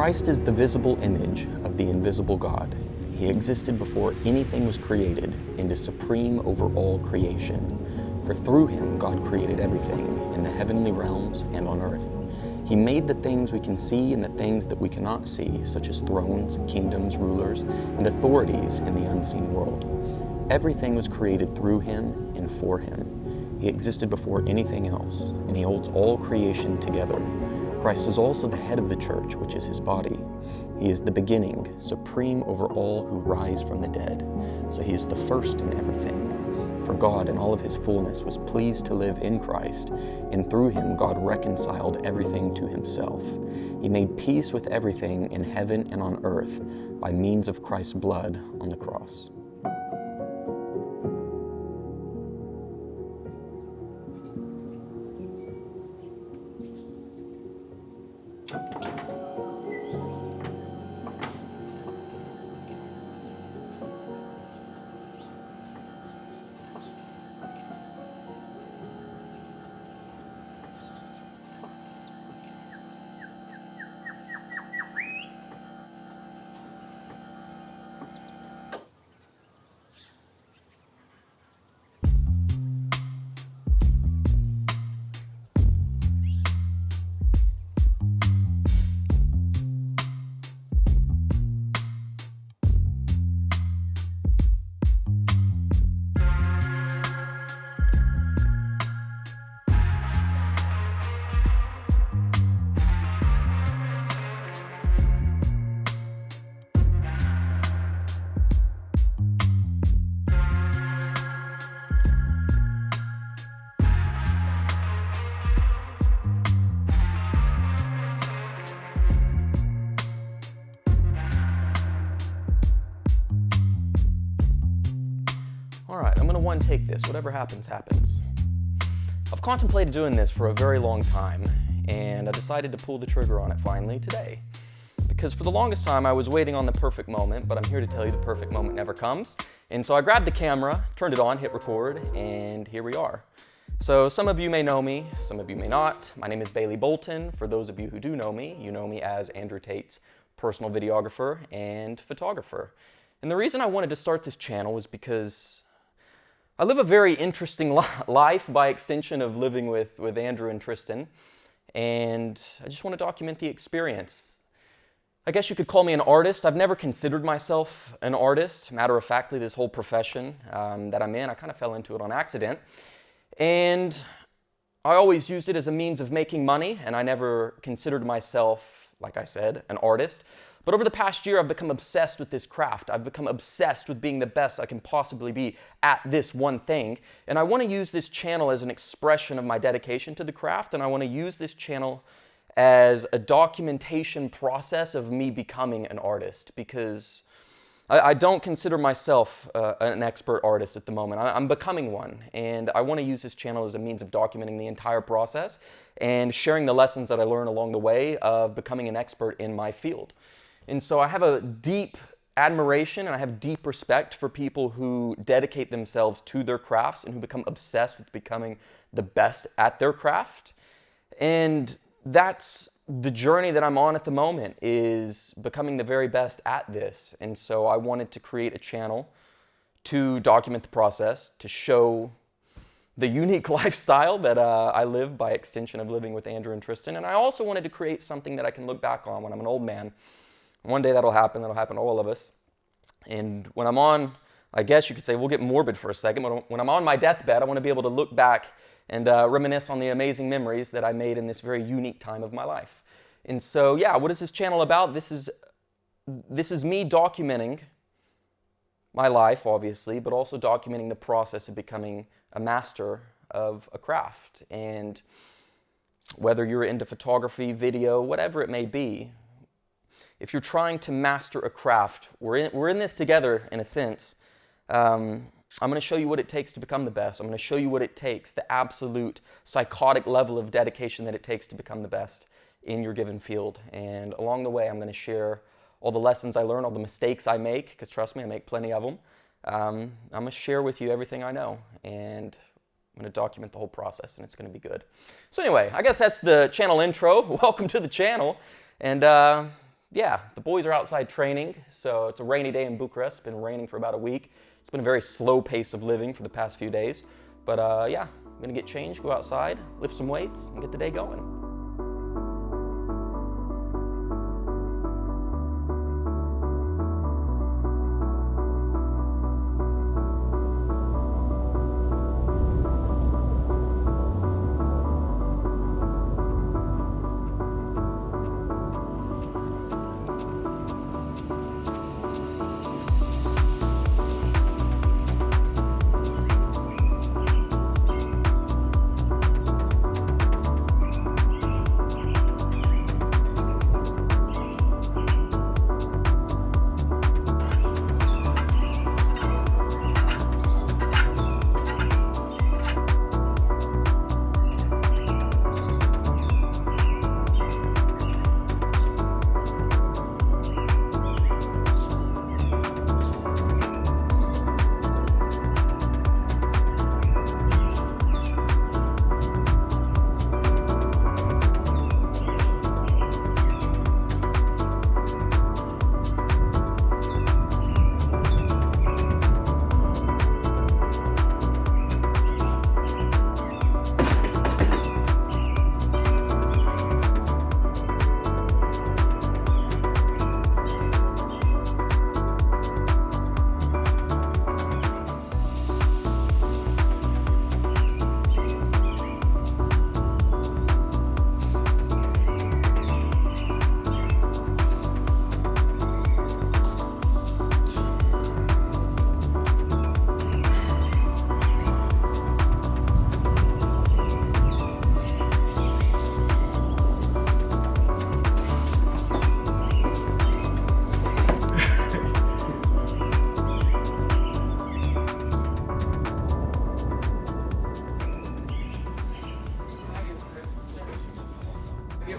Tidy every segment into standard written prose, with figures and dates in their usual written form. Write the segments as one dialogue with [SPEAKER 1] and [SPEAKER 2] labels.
[SPEAKER 1] Christ is the visible image of the invisible God. He existed before anything was created and is supreme over all creation. For through him God created everything in the heavenly realms and on earth. He made the things we can see and the things that we cannot see, such as thrones, kingdoms, rulers, and authorities in the unseen world. Everything was created through him and for him. He existed before anything else, and he holds all creation together. Christ is also the head of the church, which is his body. He is the beginning, supreme over all who rise from the dead. So he is the first in everything. For God in all of his fullness was pleased to live in Christ, and through him God reconciled everything to himself. He made peace with everything in heaven and on earth by means of Christ's blood on the cross. All right, I'm gonna one-take this. Whatever happens, happens. I've contemplated doing this for a very long time, and I decided to pull the trigger on it finally today. Because for the longest time, I was waiting on the perfect moment, but I'm here to tell you the perfect moment never comes. And so I grabbed the camera, turned it on, hit record, and here we are. So some of you may know me, some of you may not. My name is Bailey Bolton. For those of you who do know me, you know me as Andrew Tate's personal videographer and photographer. And the reason I wanted to start this channel was because I live a very interesting life by extension of living with Andrew and Tristan, and I just want to document the experience. I guess you could call me an artist. I've never considered myself an artist. Matter of factly, this whole profession that I'm in, I kind of fell into it on accident. And I always used it as a means of making money, and I never considered myself, like I said, an artist. But over the past year, I've become obsessed with this craft. I've become obsessed with being the best I can possibly be at this one thing. And I want to use this channel as an expression of my dedication to the craft, and I want to use this channel as a documentation process of me becoming an artist, because I don't consider myself an expert artist at the moment. I'm becoming one, and I want to use this channel as a means of documenting the entire process and sharing the lessons that I learn along the way of becoming an expert in my field. And so I have a deep admiration and I have deep respect for people who dedicate themselves to their crafts and who become obsessed with becoming the best at their craft. And that's the journey that I'm on at the moment, is becoming the very best at this. And so I wanted to create a channel to document the process, to show the unique lifestyle that I live by extension of living with Andrew and Tristan. And I also wanted to create something that I can look back on when I'm an old man. One day that'll happen to all of us. And when I'm on, I guess you could say, we'll get morbid for a second, but when I'm on my deathbed, I want to be able to look back and reminisce on the amazing memories that I made in this very unique time of my life. And so, yeah, what is this channel about? This is me documenting my life, obviously, but also documenting the process of becoming a master of a craft. And whether you're into photography, video, whatever it may be, if you're trying to master a craft, we're in this together in a sense. I'm going to show you what it takes to become the best. I'm going to show you what it takes, the absolute psychotic level of dedication that it takes to become the best in your given field. And along the way, I'm going to share all the lessons I learn, all the mistakes I make, because trust me, I make plenty of them. I'm going to share with you everything I know, and I'm going to document the whole process, and it's going to be good. So anyway, I guess that's the channel intro. Welcome to the channel. And yeah, the boys are outside training, so it's a rainy day in Bucharest. It's been raining for about a week. It's been a very slow pace of living for the past few days. But yeah, I'm gonna get changed, go outside, lift some weights, and get the day going.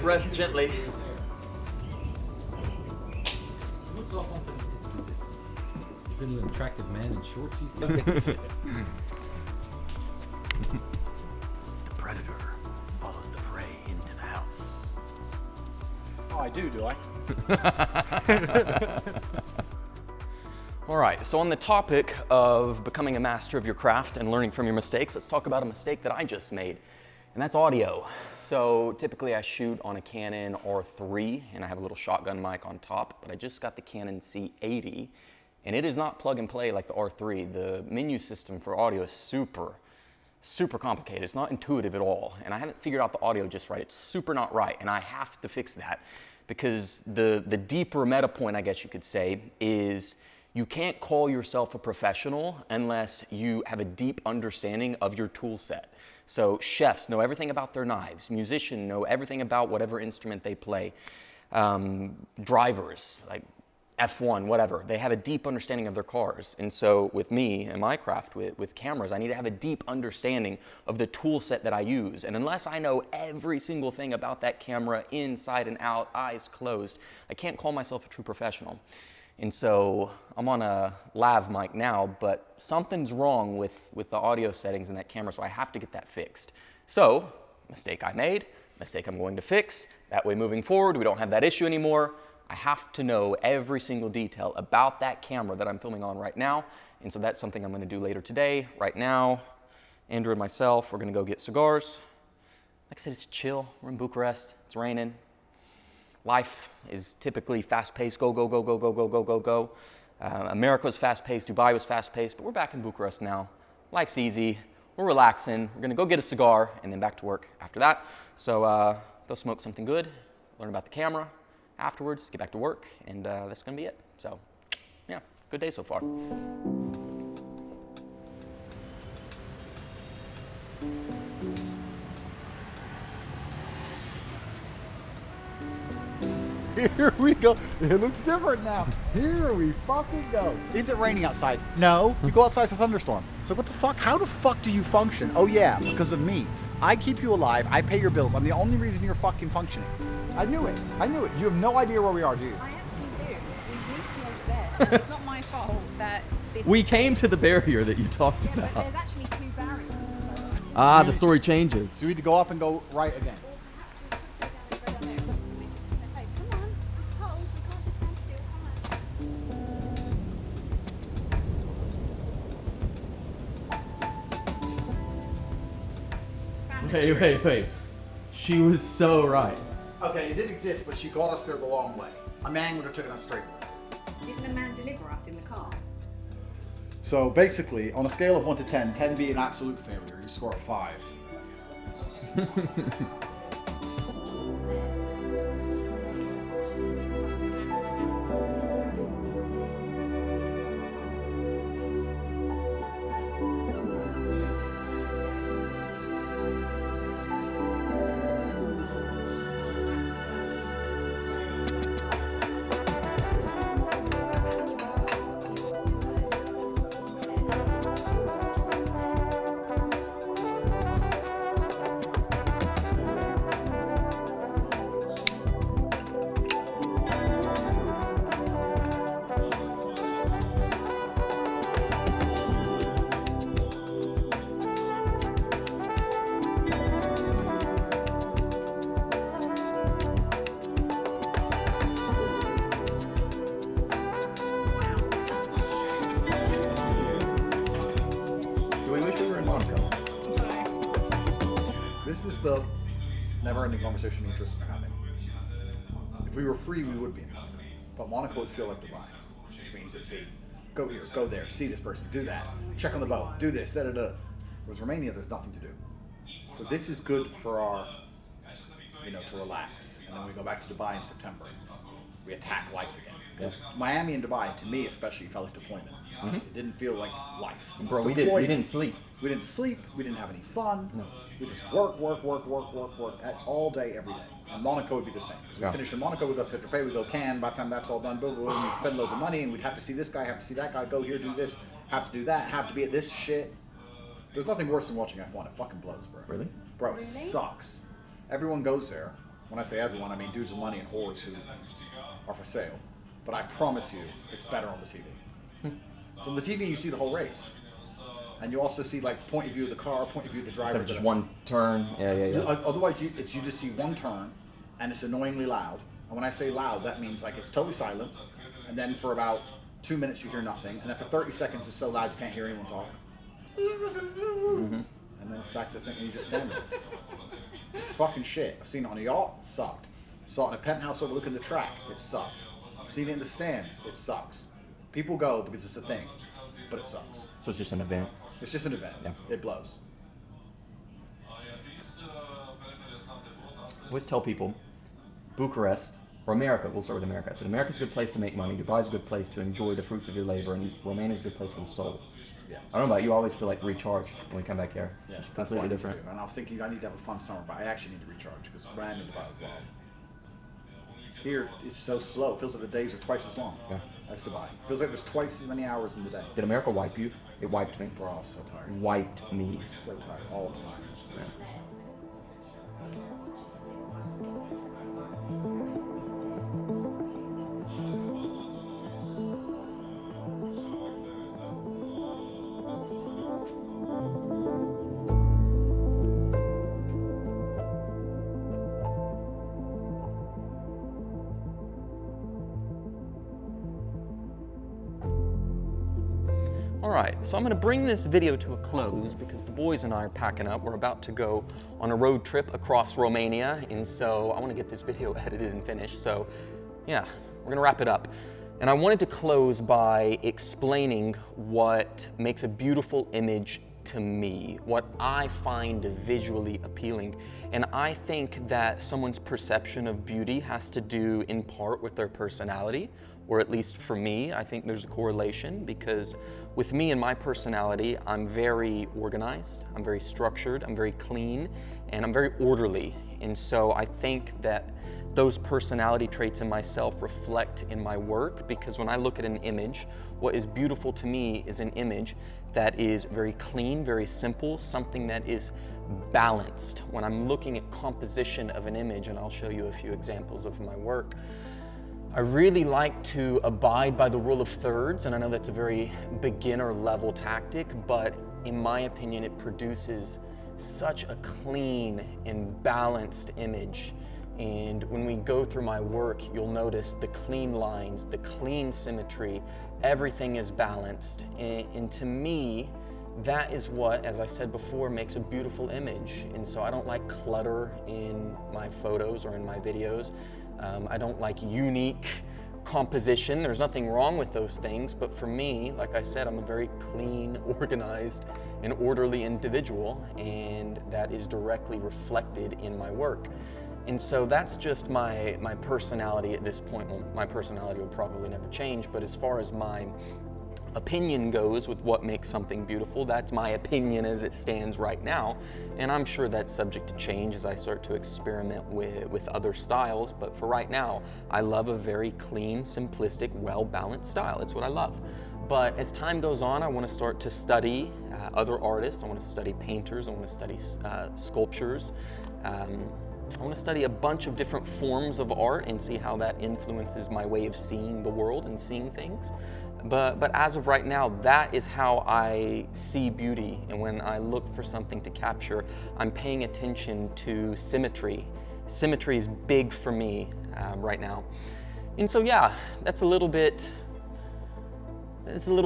[SPEAKER 1] Rest gently.
[SPEAKER 2] Looks off onto the distance. Is it an attractive man in shorts, you see?
[SPEAKER 3] The predator follows the prey into the house.
[SPEAKER 4] Oh, I do I?
[SPEAKER 1] All right, so on the topic of becoming a master of your craft and learning from your mistakes, let's talk about a mistake that I just made, and that's audio. So typically I shoot on a Canon R3 and I have a little shotgun mic on top, but I just got the Canon C80 and it is not plug and play like the R3. The menu system for audio is super complicated. It's not intuitive at all, and I haven't figured out the audio just right. It's super not right, and I have to fix that because the deeper meta point, I guess you could say, is you can't call yourself a professional unless you have a deep understanding of your tool set. So chefs know everything about their knives. Musicians know everything about whatever instrument they play. Drivers, like F1, whatever, they have a deep understanding of their cars. And so with me and my craft with cameras, I need to have a deep understanding of the tool set that I use. And unless I know every single thing about that camera inside and out, eyes closed, I can't call myself a true professional. And so I'm on a lav mic now, but something's wrong with the audio settings in that camera, so I have to get that fixed. So, mistake I made, mistake I'm going to fix. That way moving forward, we don't have that issue anymore. I have to know every single detail about that camera that I'm filming on right now. And so that's something I'm going to do later today. Right now, Andrew and myself, we're going to go get cigars. Like I said, it's chill. We're in Bucharest. It's raining. Life is typically fast-paced, go, go, go, go, go, go, go, go, go. America was fast-paced, Dubai was fast-paced, but we're back in Bucharest now. Life's easy, we're relaxing, we're gonna go get a cigar and then back to work after that. So go smoke something good, learn about the camera, afterwards get back to work, and that's gonna be it. So yeah, good day so far.
[SPEAKER 4] Here we go. It looks different now. Here we fucking go. Is it raining outside? No. You go outside, it's a thunderstorm. So what the fuck? How the fuck do you function? Oh yeah, because of me. I keep you alive. I pay your bills. I'm the only reason you're fucking functioning. I knew it. I knew it. You have no idea where we are, do you?
[SPEAKER 5] I actually do. We need to be over there. It's not my fault that this...
[SPEAKER 3] We came to the barrier that you talked
[SPEAKER 5] Yeah, but
[SPEAKER 3] about.
[SPEAKER 5] there's actually 2 barriers.
[SPEAKER 3] Ah, the story changes.
[SPEAKER 4] So we need to go up and go right again.
[SPEAKER 5] Come on, it's cold. We
[SPEAKER 1] Wait. She was so right.
[SPEAKER 4] Okay, it did exist, but she got us there the long way. A man would have taken us straight.
[SPEAKER 5] Didn't the man deliver us in the car?
[SPEAKER 4] So basically, on a scale of 1 to 10, 10 being an absolute failure, you score a 5. This is the never-ending conversation me and Tristan are having. If we were free, we would be in Monaco. But Monaco would feel like Dubai, which means it'd be go here, go there, see this person, do that, check on the boat, do this, da-da-da. Whereas Romania, there's nothing to do. So this is good for our, to relax. And then we go back to Dubai in September. We attack life again. Because Miami and Dubai, to me especially, felt like deployment.
[SPEAKER 1] Mm-hmm.
[SPEAKER 4] It didn't feel like life.
[SPEAKER 1] Bro, we didn't sleep.
[SPEAKER 4] We didn't sleep. We didn't have any fun.
[SPEAKER 1] No.
[SPEAKER 4] We just work all day, every day. And Monaco would be the same. Because we finish in Monaco, we go to Saint-Tropez, we go Cannes. By the time that's all done, boom, boom, we spend loads of money, and we'd have to see this guy, have to see that guy, go here, do this, have to do that, have to be at this shit. There's nothing worse than watching F1. It fucking blows, bro.
[SPEAKER 1] Really?
[SPEAKER 4] Bro, it sucks. Everyone goes there. When I say everyone, I mean dudes with money and whores who are for sale. But I promise you, it's better on the TV. So on the TV, you see the whole race. And you also see like point of view of the car, point of view of the driver.
[SPEAKER 1] Instead of just one turn. Yeah.
[SPEAKER 4] Otherwise, you just see one turn, and it's annoyingly loud. And when I say loud, that means like it's totally silent. And then for about 2 minutes, you hear nothing. And then for 30 seconds, it's so loud you can't hear anyone talk.
[SPEAKER 1] Mm-hmm.
[SPEAKER 4] And then it's back to thinking you just stand there. It's fucking shit. I've seen it on a yacht, it sucked. Saw it in a penthouse overlooking the track, it sucked. Seen it in the stands, it sucks. People go because it's a thing, but it sucks.
[SPEAKER 1] So it's just an event.
[SPEAKER 4] It's just an event.
[SPEAKER 1] Yeah.
[SPEAKER 4] It blows.
[SPEAKER 1] I always tell people, Bucharest, or America, we'll start with America. I said America's a good place to make money, Dubai's a good place to enjoy the fruits of your labor, and Romania's a good place for the soul.
[SPEAKER 4] Yeah.
[SPEAKER 1] I don't know about you, I always feel like recharged when we come back here.
[SPEAKER 4] Yeah,
[SPEAKER 1] It's just
[SPEAKER 4] that's
[SPEAKER 1] completely
[SPEAKER 4] what I need to
[SPEAKER 1] different.
[SPEAKER 4] do. And I was thinking I need to have a fun summer, but I actually need to recharge because when I'm in Dubai as well. Here, it's so slow. It feels like the days are twice as long as Dubai. It feels like there's twice as many hours in the day.
[SPEAKER 1] Did America wipe you? It wiped me.
[SPEAKER 4] Bro, I was so tired.
[SPEAKER 1] Wiped me.
[SPEAKER 4] So tired all the time.
[SPEAKER 1] Yeah. Alright, so I'm going to bring this video to a close because the boys and I are packing up. We're about to go on a road trip across Romania, and so I want to get this video edited and finished. So yeah, we're going to wrap it up. And I wanted to close by explaining what makes a beautiful image to me, what I find visually appealing. And I think that someone's perception of beauty has to do in part with their personality, or at least for me, I think there's a correlation because with me and my personality, I'm very organized, I'm very structured, I'm very clean, and I'm very orderly. And so I think that those personality traits in myself reflect in my work because when I look at an image, what is beautiful to me is an image that is very clean, very simple, something that is balanced. When I'm looking at composition of an image, and I'll show you a few examples of my work, I really like to abide by the rule of thirds, and I know that's a very beginner level tactic, but in my opinion, it produces such a clean and balanced image. And when we go through my work, you'll notice the clean lines, the clean symmetry, everything is balanced. And to me, that is what, as I said before, makes a beautiful image. And so I don't like clutter in my photos or in my videos. I don't like unique composition. There's nothing wrong with those things, but for me, like I said, I'm a very clean, organized, and orderly individual, and that is directly reflected in my work. And so that's just my personality at this point. Well, my personality will probably never change, but as far as my opinion goes with what makes something beautiful, that's my opinion as it stands right now. And I'm sure that's subject to change as I start to experiment with other styles. But for right now, I love a very clean, simplistic, well-balanced style. It's what I love. But as time goes on, I want to start to study other artists. I want to study painters. I want to study sculptures. I want to study a bunch of different forms of art and see how that influences my way of seeing the world and seeing things. But as of right now, that is how I see beauty. And when I look for something to capture, I'm paying attention to symmetry. Symmetry is big for me right now. And so yeah, it's a little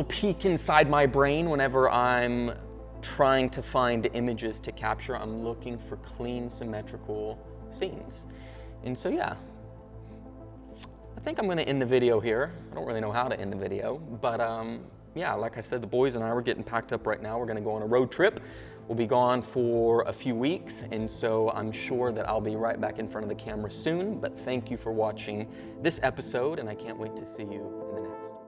[SPEAKER 1] peek inside my brain whenever I'm trying to find images to capture. I'm looking for clean, symmetrical scenes. And so yeah, I think I'm going to end the video here. I don't really know how to end the video, but yeah, like I said, the boys and I were getting packed up right now. We're going to go on a road trip. We'll be gone for a few weeks, and so I'm sure that I'll be right back in front of the camera soon. But thank you for watching this episode, and I can't wait to see you in the next.